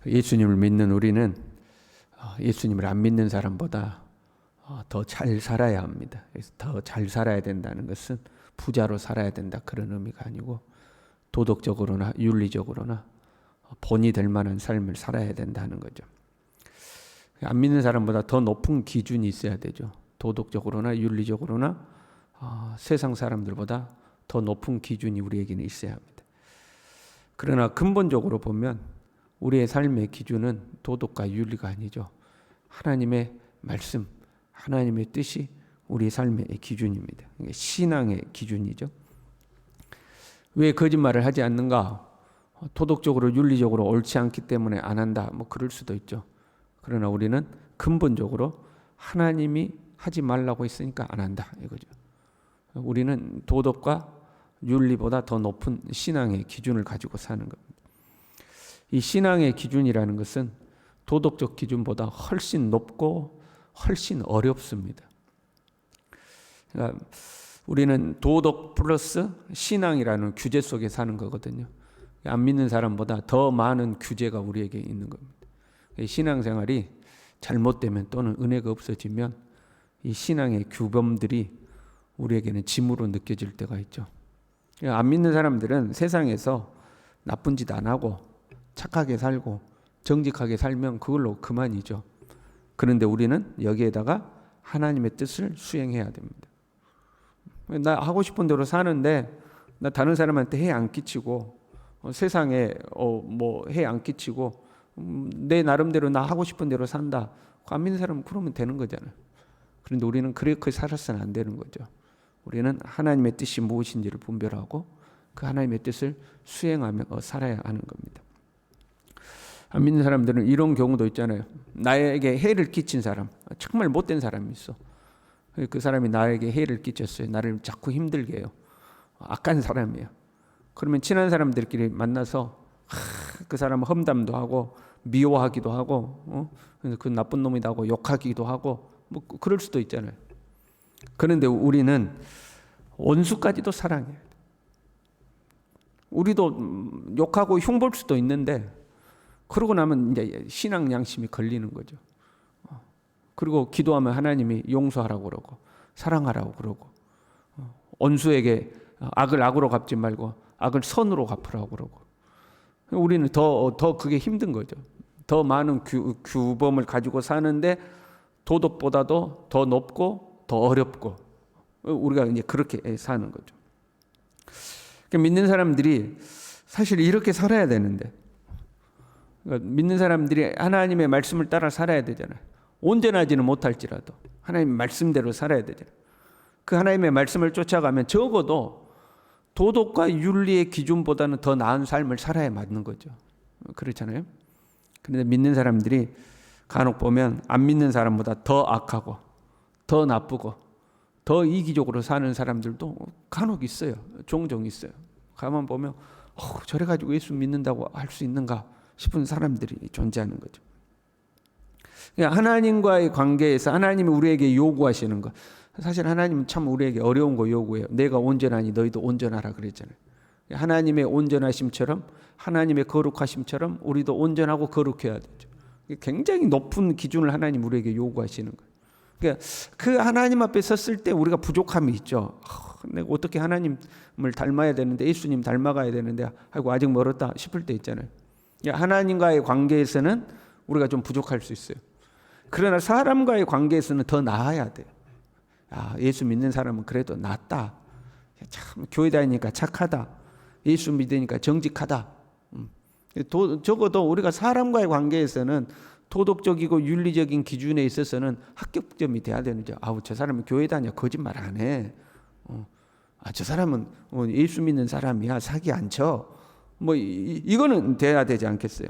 예수님을 믿는 우리는 예수님을 안 믿는 사람보다 더 잘 살아야 합니다. 그래서 더 잘 살아야 된다는 것은 부자로 살아야 된다 그런 의미가 아니고 도덕적으로나 윤리적으로나 본이 될 만한 삶을 살아야 된다는 거죠. 안 믿는 사람보다 더 높은 기준이 있어야 되죠. 도덕적으로나 윤리적으로나 세상 사람들보다 더 높은 기준이 우리에게는 있어야 합니다. 그러나 근본적으로 보면 우리의 삶의 기준은 도덕과 윤리가 아니죠. 하나님의 말씀, 하나님의 뜻이 우리의 삶의 기준입니다. 신앙의 기준이죠. 왜 거짓말을 하지 않는가? 도덕적으로 윤리적으로 옳지 않기 때문에 안 한다. 뭐 그럴 수도 있죠. 그러나 우리는 근본적으로 하나님이 하지 말라고 했으니까 안 한다 이거죠. 우리는 도덕과 윤리보다 더 높은 신앙의 기준을 가지고 사는 겁니다. 이 신앙의 기준이라는 것은 도덕적 기준보다 훨씬 높고 훨씬 어렵습니다. 그러니까 우리는 도덕 플러스 신앙이라는 규제 속에 사는 거거든요. 안 믿는 사람보다 더 많은 규제가 우리에게 있는 겁니다. 신앙생활이 잘못되면 또는 은혜가 없어지면 이 신앙의 규범들이 우리에게는 짐으로 느껴질 때가 있죠. 안 믿는 사람들은 세상에서 나쁜 짓 안 하고 착하게 살고 정직하게 살면 그걸로 그만이죠. 그런데 우리는 여기에다가 하나님의 뜻을 수행해야 됩니다. 나 하고 싶은 대로 사는데 나 다른 사람한테 해에 안 끼치고 세상에 해에 안 끼치고 내 나름대로 나 하고 싶은 대로 산다. 안 믿는 사람은 그러면 되는 거잖아요. 그런데 우리는 그렇게 살아서는 안 되는 거죠. 우리는 하나님의 뜻이 무엇인지를 분별하고 그 하나님의 뜻을 수행하며 살아야 하는 겁니다. 안 믿는 사람들은 이런 경우도 있잖아요. 나에게 해를 끼친 사람, 정말 못된 사람이 있어. 그 사람이 나에게 해를 끼쳤어요. 나를 자꾸 힘들게 해요. 악한 사람이에요. 그러면 친한 사람들끼리 만나서 그 사람은 험담도 하고 미워하기도 하고 그 나쁜 놈이다 하고 욕하기도 하고 뭐 그럴 수도 있잖아요. 그런데 우리는 원수까지도 사랑해요. 우리도 욕하고 흉볼 수도 있는데 그러고 나면 이제 신앙 양심이 걸리는 거죠. 그리고 기도하면 하나님이 용서하라고 그러고 사랑하라고 그러고 원수에게 악을 악으로 갚지 말고 악을 선으로 갚으라고 그러고 우리는 더 그게 힘든 거죠. 더 많은 규범을 가지고 사는데 도덕보다도 더 높고 더 어렵고 우리가 이제 그렇게 사는 거죠. 믿는 사람들이 사실 이렇게 살아야 되는데 믿는 사람들이 하나님의 말씀을 따라 살아야 되잖아요. 온전하지는 못할지라도 하나님의 말씀대로 살아야 되잖아요. 그 하나님의 말씀을 쫓아가면 적어도 도덕과 윤리의 기준보다는 더 나은 삶을 살아야 맞는 거죠. 그렇잖아요. 그런데 믿는 사람들이 간혹 보면 안 믿는 사람보다 더 악하고 더 나쁘고 더 이기적으로 사는 사람들도 간혹 있어요. 종종 있어요. 가만 보면 저래 가지고 예수 믿는다고 할 수 있는가 싶은 사람들이 존재하는 거죠. 하나님과의 관계에서 하나님이 우리에게 요구하시는 것, 사실 하나님은 참 우리에게 어려운 거 요구해요. 내가 온전하니 너희도 온전하라 그랬잖아요. 하나님의 온전하심처럼 하나님의 거룩하심처럼 우리도 온전하고 거룩해야 되죠. 굉장히 높은 기준을 하나님 우리에게 요구하시는 거예요. 그러니까 그 하나님 앞에 섰을 때 우리가 부족함이 있죠. 내가 어떻게 하나님을 닮아야 되는데 예수님 닮아가야 되는데 아이고 아직 멀었다 싶을 때 있잖아요. 하나님과의 관계에서는 우리가 좀 부족할 수 있어요. 그러나 사람과의 관계에서는 더 나아야 돼요. 예수 믿는 사람은 그래도 낫다. 참 교회 다니니까 착하다. 예수 믿으니까 정직하다. 적어도 우리가 사람과의 관계에서는 도덕적이고 윤리적인 기준에 있어서는 합격점이 돼야 되는데 저 사람은 교회 다녀 거짓말 안 해. 저 사람은 예수 믿는 사람이야 사기 안 쳐. 이거는 돼야 되지 않겠어요?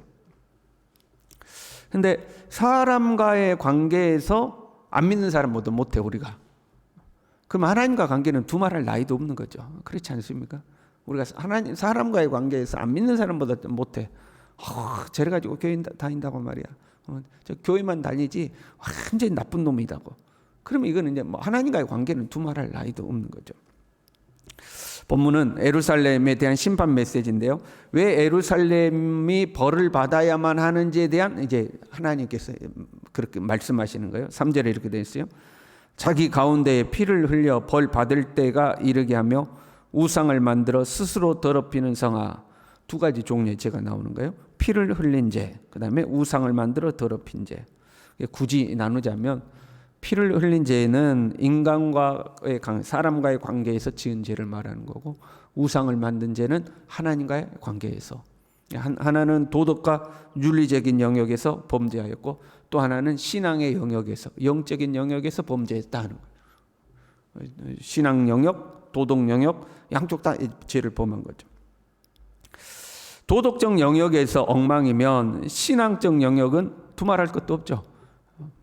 근데 사람과의 관계에서 안 믿는 사람보다 못해 우리가. 그럼 하나님과 관계는 두말할 나위도 없는 거죠. 그렇지 않습니까? 우리가 사람과의 관계에서 안 믿는 사람보다 못해. 저래 가지고 교회 다닌다고 말이야. 저 교회만 다니지 완전히 나쁜 놈이다고. 그러면 이거는 이제 하나님과의 관계는 두말할 나위도 없는 거죠. 본문은 예루살렘에 대한 심판 메시지인데요. 왜 예루살렘이 벌을 받아야만 하는지에 대한 이제 하나님께서 그렇게 말씀하시는 거예요. 3절에 이렇게 되어 있어요. 자기 가운데에 피를 흘려 벌 받을 때가 이르게 하며 우상을 만들어 스스로 더럽히는 성아. 두 가지 종류의 죄가 나오는 거예요. 피를 흘린 죄, 그 다음에 우상을 만들어 더럽힌 죄. 굳이 나누자면 피를 흘린 죄는 인간과의 사람과의 관계에서 지은 죄를 말하는 거고, 우상을 만든 죄는 하나님과의 관계에서, 하나는 도덕과 윤리적인 영역에서 범죄하였고 또 하나는 신앙의 영역에서, 영적인 영역에서 범죄했다는 거예요. 신앙 영역, 도덕 영역 양쪽 다 죄를 범한 거죠. 도덕적 영역에서 엉망이면 신앙적 영역은 두말할 것도 없죠.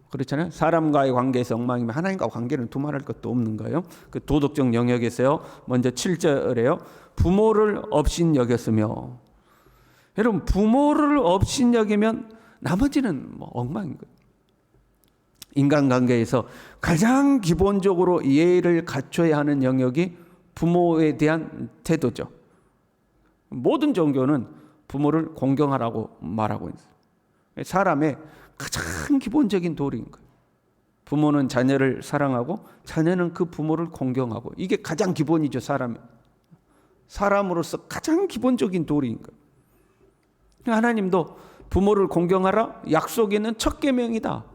그렇잖아요. 사람과의 관계에서 엉망이면 하나님과 관계는 두말할 것도 없는 거예요. 그 도덕적 영역에서요. 먼저 7절에요. 부모를 업신 여겼으며. 여러분, 부모를 업신 여기면 나머지는 뭐 엉망인 거예요. 인간관계에서 가장 기본적으로 예의를 갖춰야 하는 영역이 부모에 대한 태도죠. 모든 종교는 부모를 공경하라고 말하고 있어요. 사람의 가장 기본적인 도리인 거예요. 부모는 자녀를 사랑하고 자녀는 그 부모를 공경하고, 이게 가장 기본이죠. 사람으로서 가장 기본적인 도리인 거예요. 하나님도 부모를 공경하라 약속이 있는 첫 계명이다.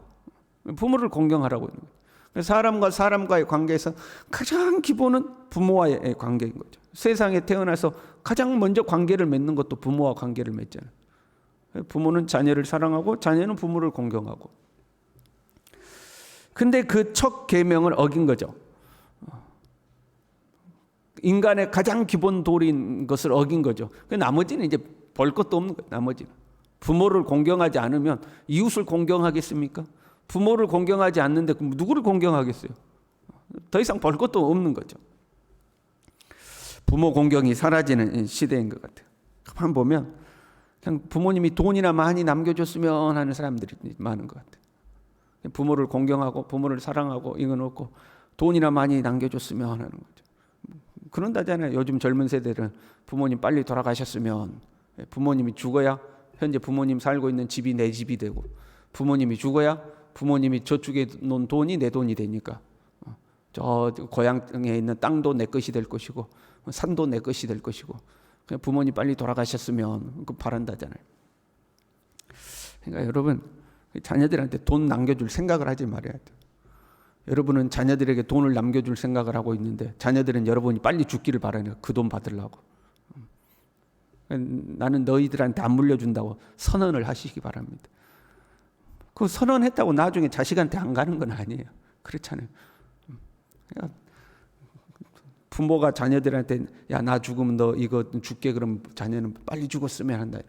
부모를 공경하라고 있는 거예요. 사람과 사람과의 관계에서 가장 기본은 부모와의 관계인 거죠. 세상에 태어나서 가장 먼저 관계를 맺는 것도 부모와 관계를 맺잖아요. 부모는 자녀를 사랑하고 자녀는 부모를 공경하고. 근데 그 첫 계명을 어긴 거죠. 인간의 가장 기본 도리인 것을 어긴 거죠. 나머지는 이제 볼 것도 없는 거예요. 나머지는 부모를 공경하지 않으면 이웃을 공경하겠습니까? 부모를 공경하지 않는데 누구를 공경하겠어요? 더 이상 볼 것도 없는 거죠. 부모 공경이 사라지는 시대인 것 같아요. 가만 보면 그냥 부모님이 돈이나 많이 남겨줬으면 하는 사람들이 많은 것 같아요. 부모를 공경하고 부모를 사랑하고 이건 없고 돈이나 많이 남겨줬으면 하는 거죠. 그런다잖아요. 요즘 젊은 세대들은 부모님 빨리 돌아가셨으면, 부모님이 죽어야 현재 부모님 살고 있는 집이 내 집이 되고, 부모님이 죽어야 부모님이 저축해 놓은 돈이 내 돈이 되니까 저 고향에 있는 땅도 내 것이 될 것이고 산도 내 것이 될 것이고, 그냥 부모님 빨리 돌아가셨으면 그 바란다잖아요. 그러니까 여러분, 자녀들한테 돈 남겨줄 생각을 하지 말아야 돼요. 여러분은 자녀들에게 돈을 남겨줄 생각을 하고 있는데 자녀들은 여러분이 빨리 죽기를 바라는 그 돈 받으려고. 나는 너희들한테 안 물려준다고 선언을 하시기 바랍니다. 그 선언했다고 나중에 자식한테 안 가는 건 아니에요. 그렇잖아요. 부모가 자녀들한테 야, 나 죽으면 너 이거 줄게, 그럼 자녀는 빨리 죽었으면 한다.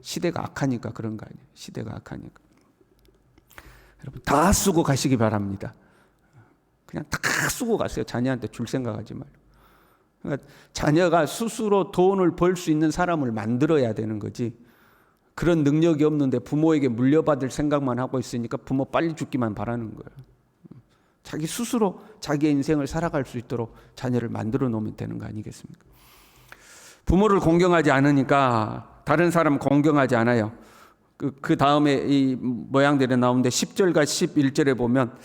시대가 악하니까 그런 거 아니에요. 시대가 악하니까. 여러분, 다 쓰고 가시기 바랍니다. 그냥 다 쓰고 가세요. 자녀한테 줄 생각하지 말고. 그러니까 자녀가 스스로 돈을 벌 수 있는 사람을 만들어야 되는 거지, 그런 능력이 없는데 부모에게 물려받을 생각만 하고 있으니까 부모 빨리 죽기만 바라는 거예요. 자기 스스로 자기의 인생을 살아갈 수 있도록 자녀를 만들어 놓으면 되는 거 아니겠습니까? 부모를 공경하지 않으니까 다른 사람 공경하지 않아요. 그 다음에 이 모양들이 나오는데 10절과 11절에 보면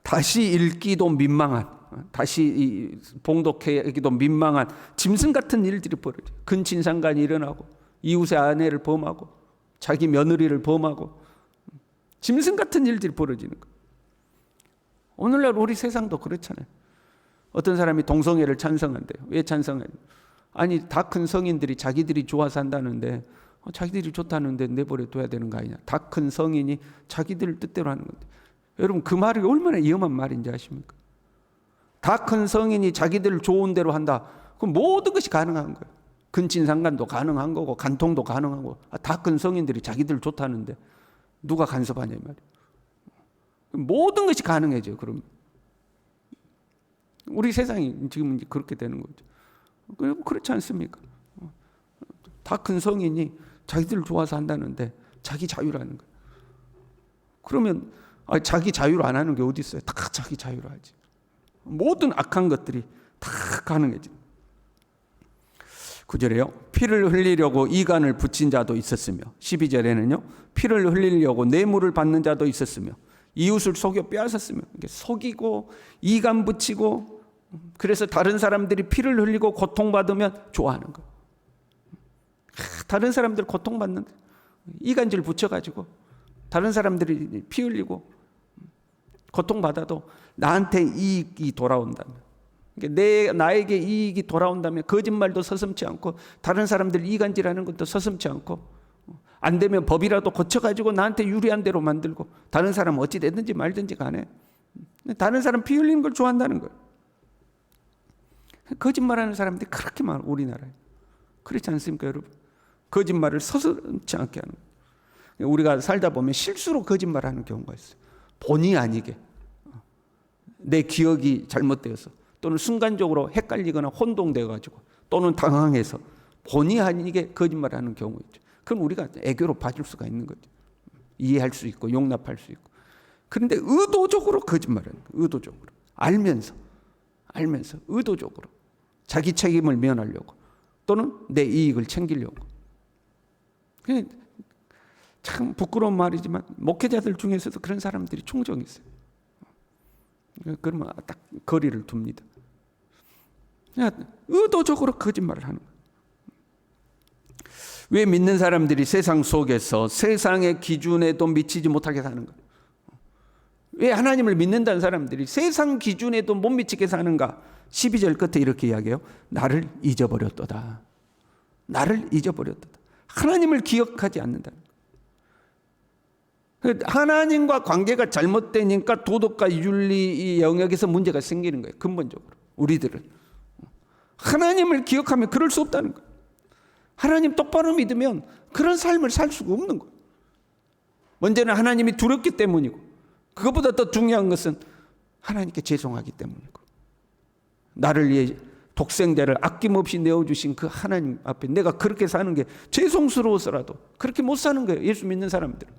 다시 읽기도 민망한, 다시 봉독하기도 민망한 짐승 같은 일들이 벌어져요. 근친상간이 일어나고 이웃의 아내를 범하고 자기 며느리를 범하고 짐승 같은 일들이 벌어지는 거예요. 오늘날 우리 세상도 그렇잖아요. 어떤 사람이 동성애를 찬성한대요. 왜 찬성해요? 아니, 다 큰 성인들이 자기들이 좋아서 한다는데, 자기들이 좋다는데 내버려 둬야 되는 거 아니냐. 다 큰 성인이 자기들 뜻대로 하는 건데, 여러분 그 말이 얼마나 위험한 말인지 아십니까? 다 큰 성인이 자기들 좋은 대로 한다. 그럼 모든 것이 가능한 거예요. 근친상간도 가능한 거고 간통도 가능한 거고. 다 큰 성인들이 자기들 좋다는데 누가 간섭하냐 이 말이에요. 모든 것이 가능해져요. 그럼 우리 세상이 지금 그렇게 되는 거죠. 그렇지 않습니까? 다 큰 성인이 자기들 좋아서 한다는데 자기 자유라는 거예요. 그러면 자기 자유로 안 하는 게 어디 있어요? 다 자기 자유로 하지. 모든 악한 것들이 다 가능해져. 9절에요. 피를 흘리려고 이간을 붙인 자도 있었으며 12절에는요. 피를 흘리려고 뇌물을 받는 자도 있었으며 이웃을 속여 빼앗았으며 속이고 이간 붙이고 그래서 다른 사람들이 피를 흘리고 고통받으면 좋아하는 거예요. 다른 사람들 고통받는데 이간질 붙여가지고 다른 사람들이 피 흘리고 고통받아도 나한테 이익이 돌아온다면 나에게 이익이 돌아온다면 거짓말도 서슴지 않고 다른 사람들 이간질하는 것도 서슴지 않고 안 되면 법이라도 고쳐가지고 나한테 유리한 대로 만들고 다른 사람은 어찌 됐든지 말든지 간에 다른 사람 피 흘리는 걸 좋아한다는 거예요. 거짓말하는 사람들이 그렇게 많아요. 우리나라에. 그렇지 않습니까 여러분? 거짓말을 서슴지 않게 하는 거예요. 우리가 살다 보면 실수로 거짓말하는 경우가 있어요. 본의 아니게 내 기억이 잘못되어서 또는 순간적으로 헷갈리거나 혼동되어가지고 또는 당황해서 본의 아니게 거짓말하는 경우 있죠. 그럼 우리가 애교로 봐줄 수가 있는 거죠. 이해할 수 있고 용납할 수 있고. 그런데 의도적으로 거짓말하는 거예요. 의도적으로 알면서 의도적으로 자기 책임을 면하려고 또는 내 이익을 챙기려고. 참 부끄러운 말이지만 목회자들 중에서도 그런 사람들이 종종 있어요. 그러면 딱 거리를 둡니다. 의도적으로 거짓말을 하는 거예요. 왜 믿는 사람들이 세상 속에서 세상의 기준에도 미치지 못하게 사는 거예요? 왜 하나님을 믿는다는 사람들이 세상 기준에도 못 미치게 사는가? 12절 끝에 이렇게 이야기해요. 나를 잊어버렸도다. 나를 잊어버렸도다. 하나님을 기억하지 않는다. 하나님과 관계가 잘못되니까 도덕과 윤리 영역에서 문제가 생기는 거예요. 근본적으로 우리들은 하나님을 기억하면 그럴 수 없다는 거예요. 하나님 똑바로 믿으면 그런 삶을 살 수가 없는 거예요. 먼저는 하나님이 두렵기 때문이고 그것보다 더 중요한 것은 하나님께 죄송하기 때문이고 나를 위해 독생자를 아낌없이 내어주신 그 하나님 앞에 내가 그렇게 사는 게 죄송스러워서라도 그렇게 못 사는 거예요. 예수 믿는 사람들은.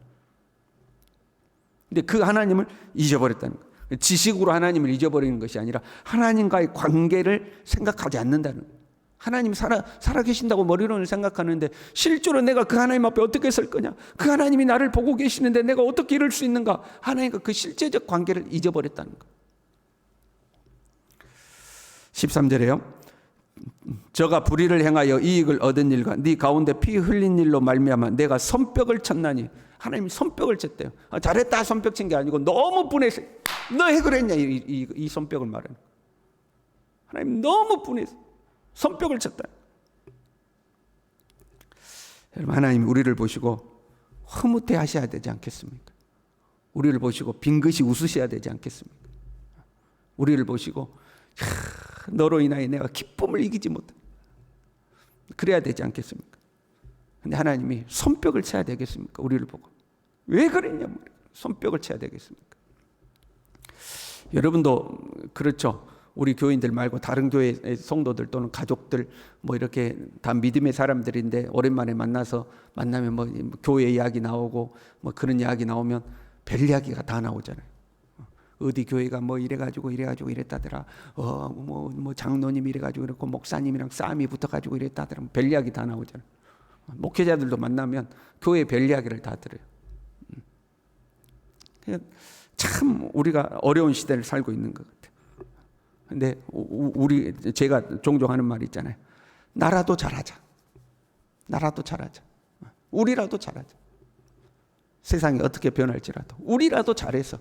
근데 그 하나님을 잊어버렸다는 거예요. 지식으로 하나님을 잊어버리는 것이 아니라 하나님과의 관계를 생각하지 않는다는 거예요. 하나님 살아계신다고 머리로는 생각하는데 실제로 내가 그 하나님 앞에 어떻게 설 거냐? 그 하나님이 나를 보고 계시는데 내가 어떻게 이럴 수 있는가? 하나님과 그 실제적 관계를 잊어버렸다는 거예요. 13절에요. 저가 불의를 행하여 이익을 얻은 일과 네 가운데 피 흘린 일로 말미암아 내가 손뼉을 쳤나니 하나님이 손뼉을 쳤대요. 잘했다 손뼉 친 게 아니고 너무 분해서 너 왜 그랬냐 이 손뼉을 말하는 거예요. 하나님 너무 분해서 손뼉을 쳤다. 여러분 하나님 우리를 보시고 흐뭇해 하셔야 되지 않겠습니까? 우리를 보시고 빙긋이 웃으셔야 되지 않겠습니까? 우리를 보시고 너로 인하여 내가 기쁨을 이기지 못해. 그래야 되지 않겠습니까? 근데 하나님이 손뼉을 쳐야 되겠습니까? 우리를 보고 왜 그랬냐 손뼉을 쳐야 되겠습니까? 여러분도 그렇죠. 우리 교인들 말고 다른 교회의 성도들 또는 가족들 뭐 이렇게 다 믿음의 사람들인데 오랜만에 만나면 뭐 교회 이야기 나오고 뭐 그런 이야기 나오면 별 이야기가 다 나오잖아요. 어디 교회가 뭐 이래가지고 이랬다더라. 뭐 장로님 이래가지고 그랬고 목사님이랑 싸움이 붙어가지고 이랬다더라. 별 이야기 다 나오잖아요. 목회자들도 만나면 교회 별 이야기를 다 들어요. 참 우리가 어려운 시대를 살고 있는 것 같아요. 근데 제가 종종 하는 말이 있잖아요. 나라도 잘하자. 우리라도 잘하자. 세상이 어떻게 변할지라도 우리라도 잘해서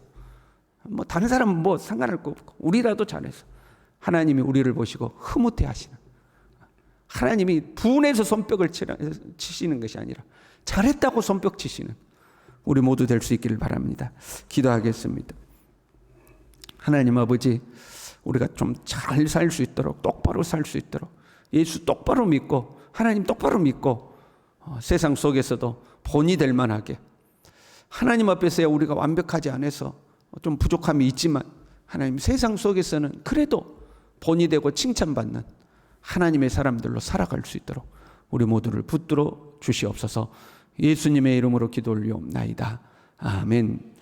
뭐 다른 사람은 뭐 상관할 거 없고 우리라도 잘해서 하나님이 우리를 보시고 흐뭇해 하시는, 하나님이 분해서 손뼉을 치시는 것이 아니라 잘했다고 손뼉 치시는 우리 모두 될 수 있기를 바랍니다. 기도하겠습니다. 하나님 아버지, 우리가 좀 잘 살 수 있도록, 똑바로 살 수 있도록, 예수 똑바로 믿고 하나님 똑바로 믿고 세상 속에서도 본이 될 만하게, 하나님 앞에서야 우리가 완벽하지 않아서 좀 부족함이 있지만 하나님 세상 속에서는 그래도 본이 되고 칭찬받는 하나님의 사람들로 살아갈 수 있도록 우리 모두를 붙들어 주시옵소서. 예수님의 이름으로 기도 올리옵나이다. 아멘.